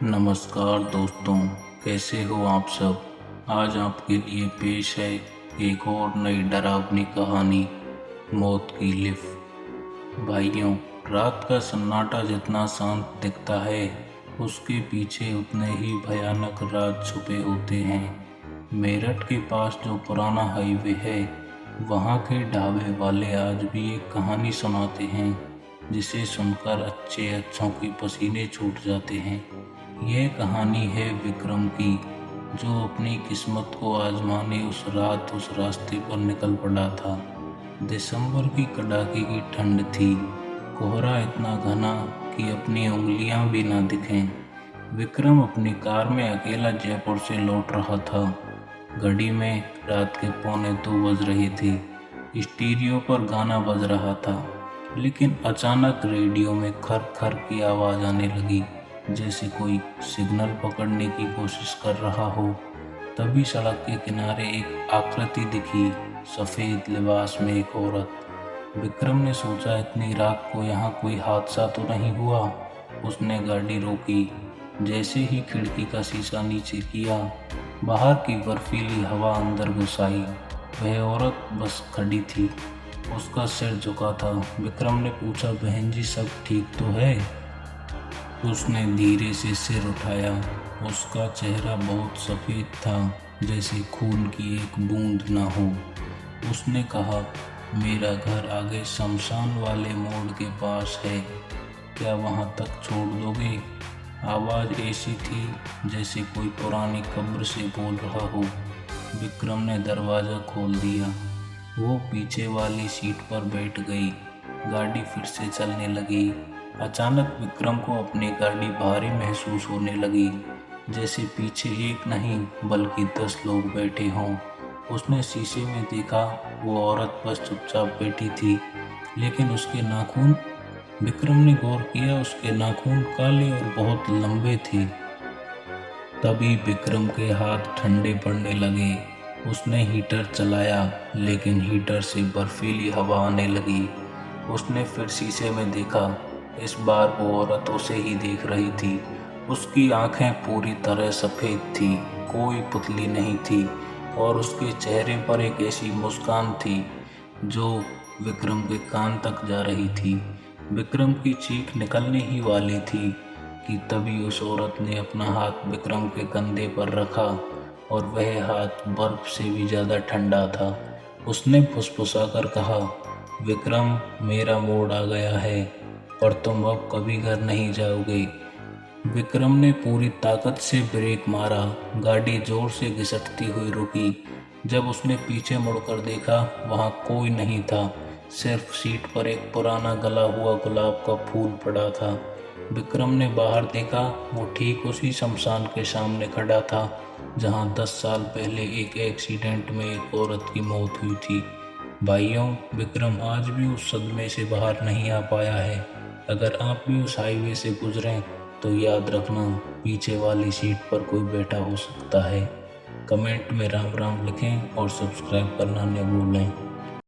नमस्कार दोस्तों, कैसे हो आप सब। आज आपके लिए पेश है एक और नई डरावनी कहानी, मौत की लिफ्ट। भाइयों, रात का सन्नाटा जितना शांत दिखता है, उसके पीछे उतने ही भयानक राज छुपे होते हैं। मेरठ के पास जो पुराना हाईवे है, वहाँ के ढाबे वाले आज भी एक कहानी सुनाते हैं जिसे सुनकर अच्छों के पसीने छूट जाते हैं। यह कहानी है विक्रम की, जो अपनी किस्मत को आजमाने उस रात उस रास्ते पर निकल पड़ा था। दिसंबर की कड़ाके की ठंड थी, कोहरा इतना घना कि अपनी उंगलियां भी ना दिखें। विक्रम अपनी कार में अकेला जयपुर से लौट रहा था। घड़ी में रात के 1:45 बज रहे थे। स्टीरियो पर गाना बज रहा था, लेकिन अचानक रेडियो में खर खर की आवाज़ आने लगी, जैसे कोई सिग्नल पकड़ने की कोशिश कर रहा हो। तभी सड़क के किनारे एक आकृति दिखी, सफ़ेद लिबास में एक औरत। विक्रम ने सोचा, इतनी रात को यहाँ कोई हादसा तो नहीं हुआ। उसने गाड़ी रोकी। जैसे ही खिड़की का शीशा नीचे किया, बाहर की बर्फीली हवा अंदर घुस आई। वह औरत बस खड़ी थी, उसका सिर झुका था। विक्रम ने पूछा, बहन जी सब ठीक तो है? उसने धीरे से सिर उठाया। उसका चेहरा बहुत सफ़ेद था, जैसे खून की एक बूंद न हो। उसने कहा, मेरा घर आगे शमशान वाले मोड़ के पास है, क्या वहाँ तक छोड़ दोगे? आवाज़ ऐसी थी जैसे कोई पुरानी कब्र से बोल रहा हो। विक्रम ने दरवाज़ा खोल दिया। वो पीछे वाली सीट पर बैठ गई। गाड़ी फिर से चलने लगी। अचानक विक्रम को अपनी गाड़ी भारी महसूस होने लगी, जैसे पीछे एक नहीं बल्कि 10 लोग बैठे हों। उसने शीशे में देखा, वो औरत बस चुपचाप बैठी थी, लेकिन उसके नाखून। विक्रम ने गौर किया, उसके नाखून काले और बहुत लंबे थे। तभी विक्रम के हाथ ठंडे पड़ने लगे। उसने हीटर चलाया, लेकिन हीटर से बर्फीली हवा आने लगी। उसने फिर शीशे में देखा। इस बार वो औरत उसे ही देख रही थी। उसकी आंखें पूरी तरह सफ़ेद थी, कोई पुतली नहीं थी, और उसके चेहरे पर एक ऐसी मुस्कान थी जो विक्रम के कान तक जा रही थी। विक्रम की चीख निकलने ही वाली थी कि तभी उस औरत ने अपना हाथ विक्रम के कंधे पर रखा, और वह हाथ बर्फ से भी ज़्यादा ठंडा था। उसने फुसफुसाकर कहा, विक्रम, मेरा मोड़ आ गया है, पर तुम अब कभी घर नहीं जाओगे। विक्रम ने पूरी ताकत से ब्रेक मारा। गाड़ी जोर से घिसटती हुई रुकी। जब उसने पीछे मुड़कर देखा, वहाँ कोई नहीं था, सिर्फ सीट पर एक पुराना गला हुआ गुलाब का फूल पड़ा था। विक्रम ने बाहर देखा, वो ठीक उसी शमशान के सामने खड़ा था, जहाँ 10 साल पहले एक एक्सीडेंट में एक औरत की मौत हुई थी। भाइयों, विक्रम आज भी उस सदमे से बाहर नहीं आ पाया है। अगर आप भी उस हाईवे से गुजरें तो याद रखना, पीछे वाली सीट पर कोई बैठा हो सकता है। कमेंट में राम राम लिखें और सब्सक्राइब करना न भूलें।